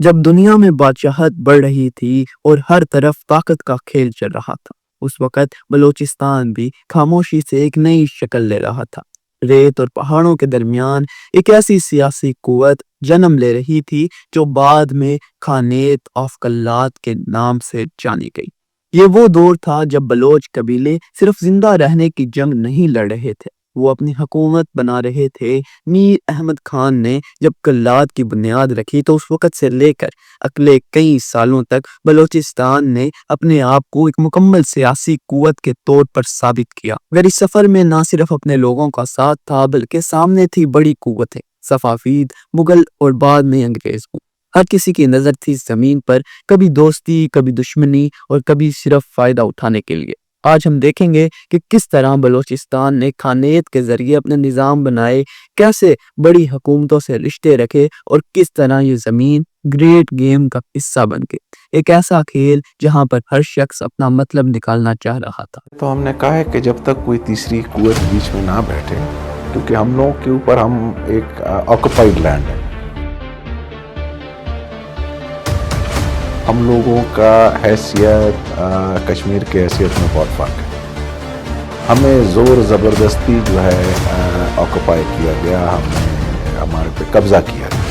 جب دنیا میں بادشاہت بڑھ رہی تھی اور ہر طرف طاقت کا کھیل چل رہا تھا، اس وقت بلوچستان بھی خاموشی سے ایک نئی شکل لے رہا تھا۔ ریت اور پہاڑوں کے درمیان ایک ایسی سیاسی قوت جنم لے رہی تھی جو بعد میں خانیت آف کلات کے نام سے جانی گئی۔ یہ وہ دور تھا جب بلوچ قبیلے صرف زندہ رہنے کی جنگ نہیں لڑ رہے تھے، وہ اپنی حکومت بنا رہے تھے۔ میر احمد خان نے جب کلات کی بنیاد رکھی تو اس وقت سے لے کر اگلے کئی سالوں تک بلوچستان نے اپنے آپ کو ایک مکمل سیاسی قوت کے طور پر ثابت کیا، مگر اس سفر میں نہ صرف اپنے لوگوں کا ساتھ تھا بلکہ سامنے تھی بڑی قوتیں، صفاوید، مغل اور بعد میں انگریز۔ ہر کسی کی نظر تھی زمین پر، کبھی دوستی، کبھی دشمنی اور کبھی صرف فائدہ اٹھانے کے لیے۔ آج ہم دیکھیں گے کہ کس طرح بلوچستان نے خانیت کے ذریعے اپنے نظام بنائے، کیسے بڑی حکومتوں سے رشتے رکھے اور کس طرح یہ زمین گریٹ گیم کا حصہ بن گئی، ایک ایسا کھیل جہاں پر ہر شخص اپنا مطلب نکالنا چاہ رہا تھا۔ تو ہم نے کہا ہے کہ جب تک کوئی تیسری قوت بیچ میں نہ بیٹھے، کیونکہ ہم لوگوں کے اوپر ہم ایک آکوپائڈ لینڈ ہے، ہم لوگوں کا حیثیت کشمیر کے حیثیت میں بہت فرق ہے۔ ہمیں زور زبردستی جو ہے آکوپائی کیا گیا، ہمارے پہ قبضہ کیا گیا۔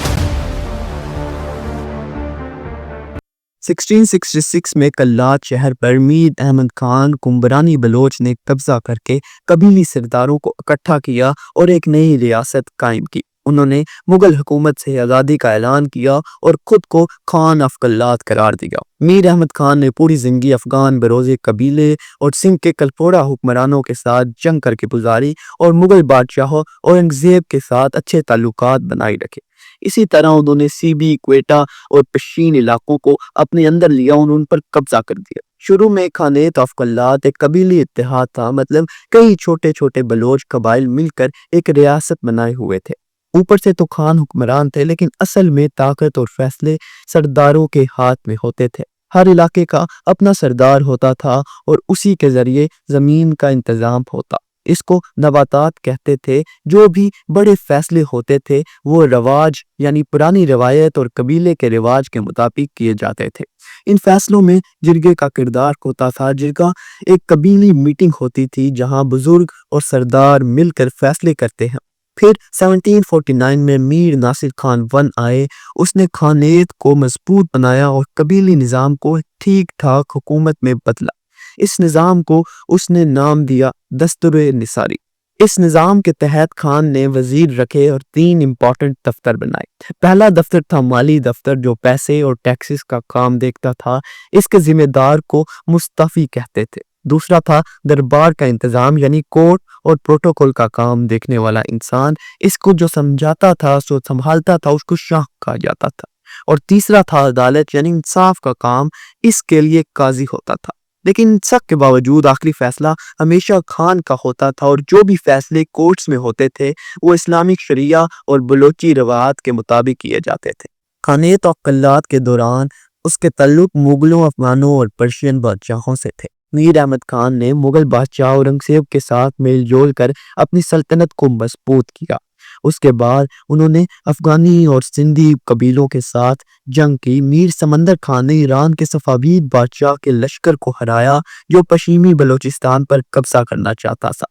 1666 میں کلات شہر پر میر احمد خان کمبرانی بلوچ نے قبضہ کر کے قبیلی سرداروں کو اکٹھا کیا اور ایک نئی ریاست قائم کی۔ انہوں نے مغل حکومت سے آزادی کا اعلان کیا اور خود کو خان آف کلات قرار دیا۔ میر احمد خان نے پوری زندگی افغان بروزے قبیلے اور سندھ کے کلپوڑا حکمرانوں کے ساتھ جنگ کر کے گزاری اور مغل بادشاہوں اور اورنگزیب کے ساتھ اچھے تعلقات بنائی رکھے۔ اسی طرح انہوں نے سیبی، کوئٹہ اور پشین علاقوں کو اپنے اندر لیا اور ان پر قبضہ کر دیا۔ شروع میں خانیت آف کلات ایک قبیلی اتحاد تھا، مطلب کئی چھوٹے چھوٹے بلوچ قبائل مل کر ایک ریاست بنائے ہوئے تھے۔ اوپر سے تو خان حکمران تھے، لیکن اصل میں طاقت اور فیصلے سرداروں کے ہاتھ میں ہوتے تھے۔ ہر علاقے کا اپنا سردار ہوتا تھا اور اسی کے ذریعے زمین کا انتظام ہوتا۔ اس کو نباتات کہتے تھے۔ جو بھی بڑے فیصلے ہوتے تھے وہ رواج یعنی پرانی روایت اور قبیلے کے رواج کے مطابق کیے جاتے تھے۔ ان فیصلوں میں جرگے کا کردار ہوتا تھا۔ جرگہ ایک قبیلی میٹنگ ہوتی تھی جہاں بزرگ اور سردار مل کر فیصلے کرتے ہیں۔ پھر 1749 میں میر ناصر خان ون آئے۔ اس نے خانیت کو مضبوط بنایا اور قبیلی نظام کو ٹھیک ٹھاک حکومت میں بدلا۔ اس نظام کو اس نے نام دیا دستور نثاری۔ اس نظام کے تحت خان نے وزیر رکھے اور 3 امپورٹنٹ دفتر بنائے۔ پہلا دفتر تھا مالی دفتر، جو پیسے اور ٹیکسز کا کام دیکھتا تھا۔ اس کے ذمہ دار کو مستوفی کہتے تھے۔ دوسرا تھا دربار کا انتظام یعنی کورٹ اور پروٹوکول کا کام دیکھنے والا انسان۔ اس کو جو سمجھاتا تھا سو سنبھالتا تھا، اس کو شاہ کہا جاتا تھا۔ اور تیسرا تھا عدالت یعنی انصاف کا کام، اس کے لیے قاضی ہوتا تھا۔ لیکن ان سب کے باوجود آخری فیصلہ ہمیشہ خان کا ہوتا تھا، اور جو بھی فیصلے کورٹس میں ہوتے تھے وہ اسلامک شریعہ اور بلوچی روایات کے مطابق کیے جاتے تھے۔ خانیت آف کلات کے دوران اس کے تعلق مغلوں، افغانوں اور پرشین بادشاہوں سے تھے۔ میر احمد خان نے مغل بادشاہ اورنگزیب کے ساتھ میل جول کر اپنی سلطنت کو مضبوط کیا۔ اس کے بعد انہوں نے افغانی اور سندھی قبیلوں کے ساتھ جنگ کی۔ میر سمندر خان نے ایران کے صفاوید بادشاہ کے لشکر کو ہرایا جو پشچمی بلوچستان پر قبضہ کرنا چاہتا تھا۔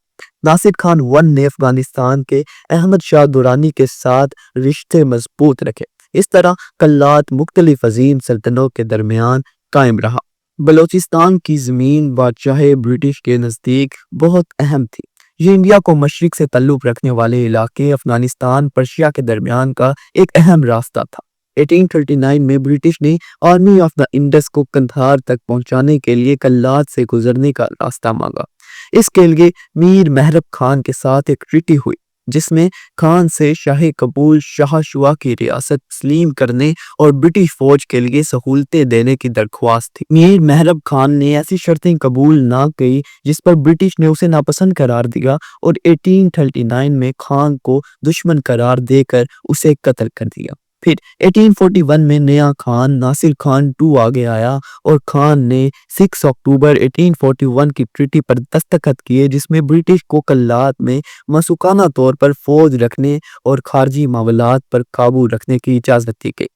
ناصر خان ون نے افغانستان کے احمد شاہ درانی کے ساتھ رشتے مضبوط رکھے۔ اس طرح کلات مختلف عظیم سلطنتوں کے درمیان قائم رہا۔ بلوچستان کی زمین بادشاہ برٹش کے نزدیک بہت اہم تھی۔ یہ انڈیا کو مشرق سے تعلق رکھنے والے علاقے افغانستان پرشیا کے درمیان کا ایک اہم راستہ تھا۔ 1839 میں برٹش نے آرمی آف دا انڈس کو قندھار تک پہنچانے کے لیے کلات سے گزرنے کا راستہ مانگا۔ اس کے لیے میر محرب خان کے ساتھ ایک ٹریٹی ہوئی جس میں خان سے شاہ قبول شاہ شجاع کی ریاست تسلیم کرنے اور برٹش فوج کے لیے سہولتیں دینے کی درخواست تھی۔ میر محرب خان نے ایسی شرطیں قبول نہ کی جس پر برٹش نے اسے ناپسند قرار دیا اور 1839 میں خان کو دشمن قرار دے کر اسے قتل کر دیا۔ پھر 1841 میں نیا خان ناصر خان II آگے آیا اور خان نے 6 اکتوبر 1841 کی ٹریٹی پر دستخط کیے جس میں برٹش کو کلات میں مسوکانہ طور پر فوج رکھنے اور خارجی معاملات پر قابو رکھنے کی اجازت دی گئی۔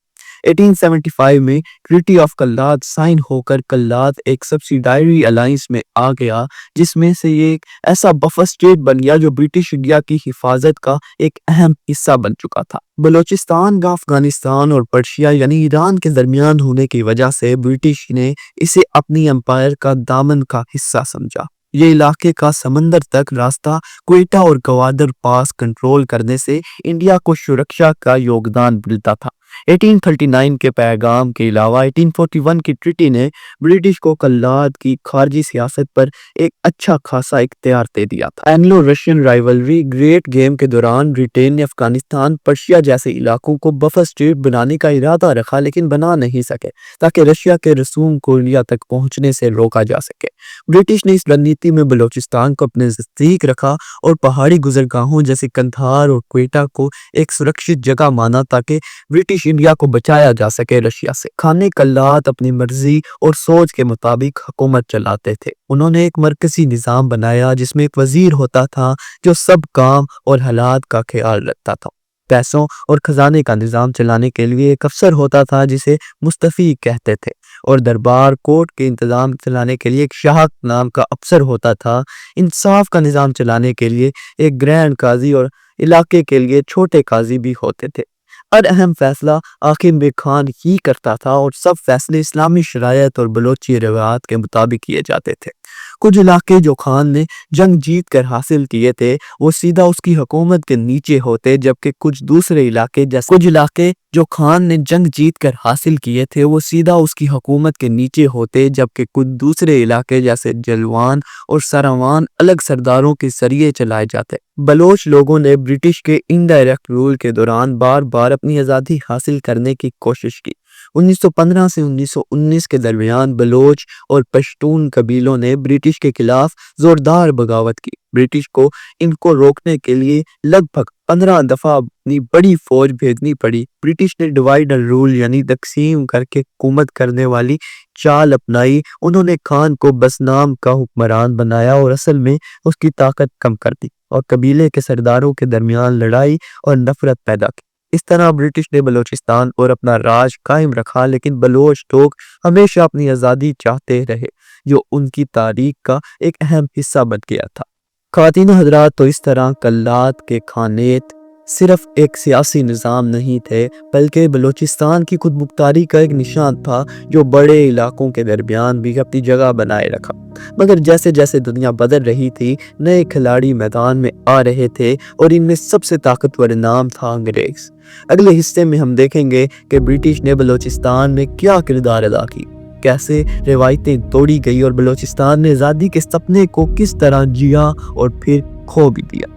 1875 میں ٹریٹی آف کلات سائن ہو کر کلات ایک سبسیڈائری الائنس میں آ گیا، جس میں سے یہ ایک ایسا بفر اسٹیٹ بن گیا جو برٹش انڈیا کی حفاظت کا ایک اہم حصہ بن چکا تھا۔ بلوچستان کا افغانستان اور پرشیا یعنی ایران کے درمیان ہونے کی وجہ سے برٹش نے اسے اپنی امپائر کا دامن کا حصہ سمجھا۔ یہ علاقے کا سمندر تک راستہ کوئٹہ اور گوادر پاس کنٹرول کرنے سے انڈیا کو سرکشا کا یوگدان ملتا تھا۔ 1839 کے پیغام کے علاوہ 1841 کی ٹریٹی نے برٹش کو کلات کی خارجی سیاست پر ایک اچھا خاصا اختیار دے دیا تھا۔ Anglo Russian rivalry great game کے دوران برٹین نے افغانستان، پرشیا جیسے علاقوں کو بفر اسٹیٹ بنانے کا ارادہ رکھا لیکن بنا نہیں سکے تاکہ رشیا کے رسوم کو انڈیا تک پہنچنے سے روکا جا سکے۔ برٹش نے اس رننیتی میں بلوچستان کو اپنے نزدیک رکھا اور پہاڑی گزرگاہوں جیسے قندھار اور کوئٹہ کو ایک سرکشت جگہ مانا تاکہ برٹش انڈیا کو بچایا جا سکے رشیا سے۔ خانہ کلات اپنی مرضی اور سوچ کے مطابق حکومت چلاتے تھے۔ انہوں نے ایک مرکزی نظام بنایا جس میں ایک وزیر ہوتا تھا جو سب کام اور حالات کا خیال رکھتا تھا۔ پیسوں اور خزانے کا نظام چلانے کے لیے ایک افسر ہوتا تھا جسے مستفی کہتے تھے، اور دربار کورٹ کے انتظام چلانے کے لیے ایک شاہک نام کا افسر ہوتا تھا۔ انصاف کا نظام چلانے کے لیے ایک گرینڈ قاضی اور علاقے کے لیے چھوٹے قاضی بھی ہوتے تھے۔ ہر اہم فیصلہ حاکم بے خان ہی کرتا تھا اور سب فیصلے اسلامی شرائط اور بلوچی روایات کے مطابق کیے جاتے تھے۔ کچھ علاقے جو خان نے جنگ جیت کر حاصل کیے تھے وہ سیدھا اس کی حکومت کے نیچے ہوتے، جبکہ کچھ دوسرے علاقے جو خان نے جنگ جیت کر حاصل کیے تھے وہ سیدھا اس کی حکومت کے نیچے ہوتے، جبکہ کچھ دوسرے علاقے جیسے جلوان اور سراوان الگ سرداروں کے ذریعے چلائے جاتے۔ بلوچ لوگوں نے برٹش کے انڈائریکٹ رول کے دوران بار بار اپنی آزادی حاصل کرنے کی کوشش کی۔ 1915 سے 1919 کے درمیان بلوچ اور پشتون قبیلوں نے برٹش کے خلاف زوردار بغاوت کی۔ برٹش کو ان کو روکنے کے لیے لگ بھگ 15 دفعہ اپنی بڑی فوج بھیجنی پڑی۔ برٹش نے ڈیوائڈ اینڈ رول یعنی تقسیم کر کے حکومت کرنے والی چال اپنائی۔ انہوں نے خان کو بس نام کا حکمران بنایا اور اصل میں اس کی طاقت کم کر دی اور قبیلے کے سرداروں کے درمیان لڑائی اور نفرت پیدا کی۔ اس طرح برٹش نے بلوچستان اور اپنا راج قائم رکھا، لیکن بلوچ لوگ ہمیشہ اپنی آزادی چاہتے رہے جو ان کی تاریخ کا ایک اہم حصہ بن گیا تھا۔ خواتین و حضرات، تو اس طرح کلات کے خانیت صرف ایک سیاسی نظام نہیں تھے بلکہ بلوچستان کی خود مختاری کا ایک نشان تھا جو بڑے علاقوں کے درمیان بھی اپنی جگہ بنائے رکھا۔ مگر جیسے جیسے دنیا بدل رہی تھی نئے کھلاڑی میدان میں آ رہے تھے اور ان میں سب سے طاقتور نام تھا انگریز۔ اگلے حصے میں ہم دیکھیں گے کہ برٹش نے بلوچستان میں کیا کردار ادا کی، کیسے روایتیں توڑی گئی اور بلوچستان نے آزادی کے سپنے کو کس طرح جیا اور پھر کھو بھی دیا۔